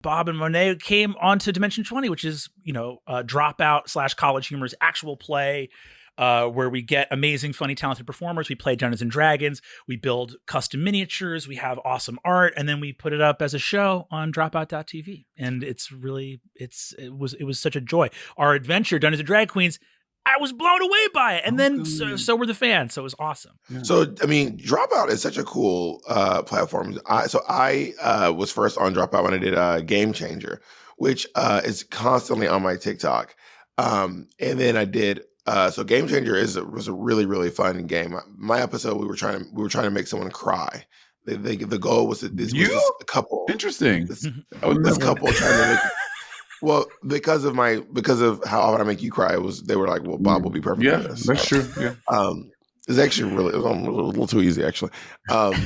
Bob and Monet came onto Dimension 20, which is, Dropout / College Humor's actual play, where we get amazing, funny, talented performers. We play Dungeons and Dragons. We build custom miniatures. We have awesome art, and then we put it up as a show on Dropout.tv. And it was such a joy. Our adventure, Dungeons and Drag Queens, I was blown away by it, and then so were the fans. So it was awesome. Yeah. So I mean, Dropout is such a cool platform. I was first on Dropout when I did Game Changer, which is constantly on my TikTok, and then I did. So Game Changer was a really, really fun game. My episode, we were trying to make someone cry. The goal was this couple. Interesting. This couple trying to make. Well, because of how often I make you cry, they were like, well, Bob will be perfect for this. That's true. Yeah. It's actually it was a little too easy, actually. And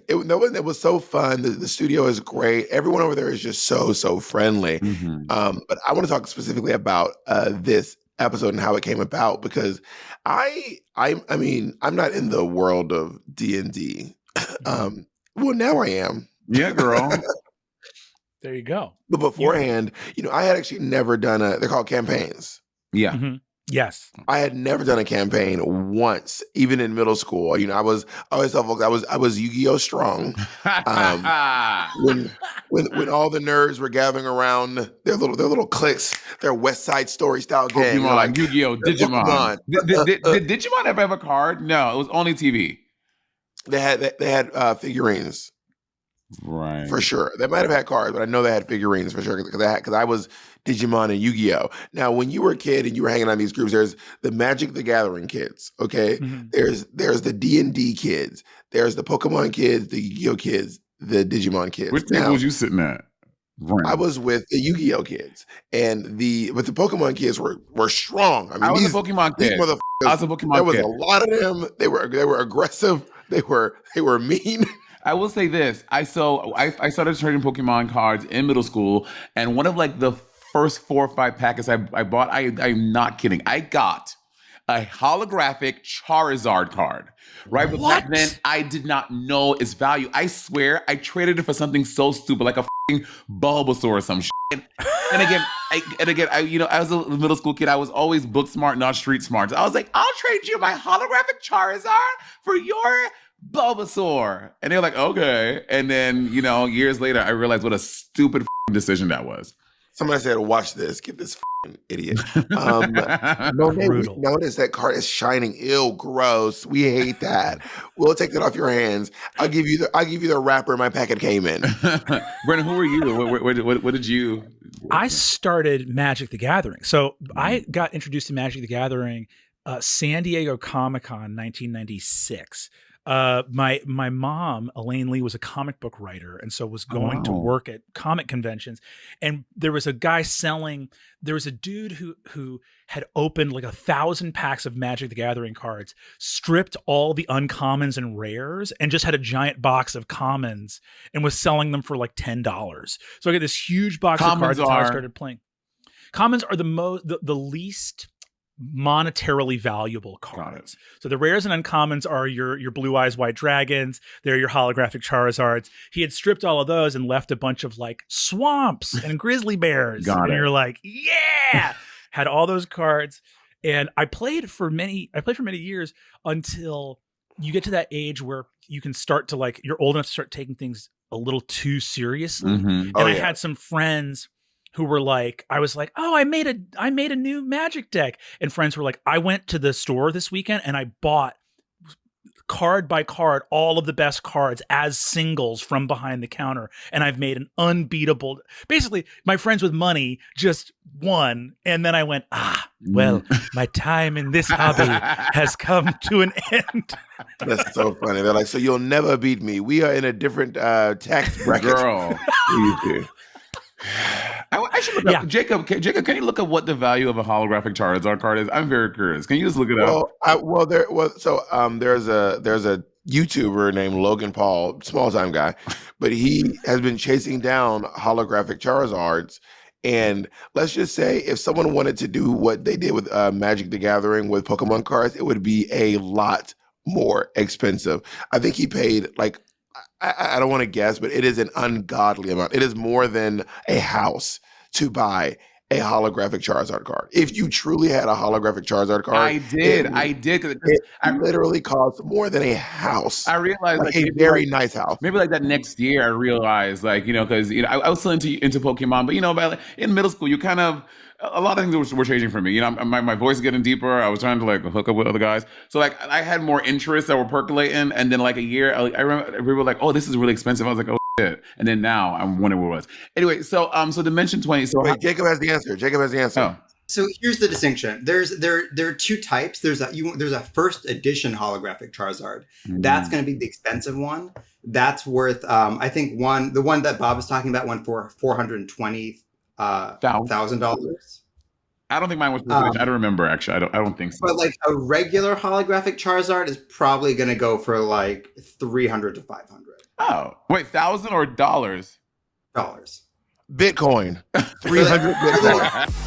it was so fun. The studio is great. Everyone over there is just so friendly. Mm-hmm. But I want to talk specifically about this episode and how it came about, because I mean, I'm not in the world of D&D. Well, now I am. Yeah, girl. There you go. But beforehand, I had actually never done they're called campaigns. Yeah. Mm-hmm. Yes. I had never done a campaign once, even in middle school. I always tell folks I was Yu-Gi-Oh! Strong. When all the nerds were gathering around their little cliques, their West Side Story style game. Pokemon, Yu-Gi-Oh! Digimon. Did Digimon ever have a card? No, it was only TV. They had figurines. Right. For sure. They might have had cards, but I know they had figurines for sure, because I was Digimon and Yu-Gi-Oh! Now, when you were a kid and you were hanging on these groups, there's the Magic the Gathering kids, okay? Mm-hmm. There's the D&D kids. There's the Pokemon kids, the Yu-Gi-Oh! Kids, the Digimon kids. Which table was you sitting at? I was with the Yu-Gi-Oh! Kids. And the Pokemon kids were strong. I was a Pokemon kid. I was a Pokemon kid. There was a lot of them. They were aggressive. They were mean. I will say this. I started trading Pokemon cards in middle school, and one of the first 4 or 5 packets I bought, I'm not kidding, I got a holographic Charizard card. Right? But back then, I did not know its value. I swear, I traded it for something so stupid, like a f***ing Bulbasaur or some shit. And again, I was a middle school kid. I was always book smart, not street smart. So I was like, I'll trade you my holographic Charizard for your Bulbasaur. And they were like, okay. And then, years later, I realized what a stupid decision that was. Somebody said, watch this. Get this idiot. Notice that card is shining. Ew, gross. We hate that. We'll take that off your hands. I'll give you the wrapper my packet came in. Brennan, who were you? What did you? I started Magic the Gathering. So I got introduced to Magic the Gathering San Diego Comic-Con 1996. My mom, Elaine Lee, was a comic book writer, and so was going to work at comic conventions. And there was a dude who had opened 1,000 packs of Magic the Gathering cards, stripped all the uncommons and rares, and just had a giant box of commons and was selling them for $10. So I got this huge box of cards. That's how I started playing. Commons are the least monetarily valuable cards. So the rares and uncommons are your blue eyes white dragons, they're your holographic Charizards. He had stripped all of those and left a bunch of swamps and grizzly bears. You're like, yeah. Had all those cards, and I played for many years until you get to that age where you can start to you're old enough to start taking things a little too seriously. Mm-hmm. I had some friends who were I was like, oh, I made a new Magic deck. And friends were like, I went to the store this weekend and I bought card by card all of the best cards as singles from behind the counter. And I've made an unbeatable, basically my friends with money just won. And then I went, well, my time in this hobby has come to an end. That's so funny. They're like, so you'll never beat me. We are in a different tax bracket. Girl. I should look up. Jacob, can you look up what the value of a holographic Charizard card is? I'm very curious. Can you just look it up? There's a YouTuber named Logan Paul, small time guy, but he has been chasing down holographic Charizards. And let's just say, if someone wanted to do what they did with Magic the Gathering with Pokemon cards, it would be a lot more expensive. I think he paid I don't want to guess, but it is an ungodly amount. It is more than a house to buy a holographic Charizard card. If you truly had a holographic Charizard card, I did. It literally costs more than a house. I realized like a very nice house. Maybe like that next year, I realized because I was still into Pokemon, but in middle school, you kind of a lot of things were changing for me. My voice is getting deeper. I was trying to like hook up with other guys, so like I had more interests that were percolating. And then like a year, I remember people were like, "Oh, this is really expensive." I was like, "Oh shit!" And then now I'm wondering what it was. Anyway, so Dimension 20. So wait, Jacob has the answer. Oh. So here's the distinction. There are two types. There's a first edition holographic Charizard. That's going to be the expensive one. That's worth I think the one that Bob is talking about went for $420,000. I don't think mine was. I don't remember actually. I don't think so. But like a regular holographic Charizard is probably going to go for like $300 to $500. Oh wait, $1,000 or dollars? Dollars. Bitcoin. 300 Bitcoin.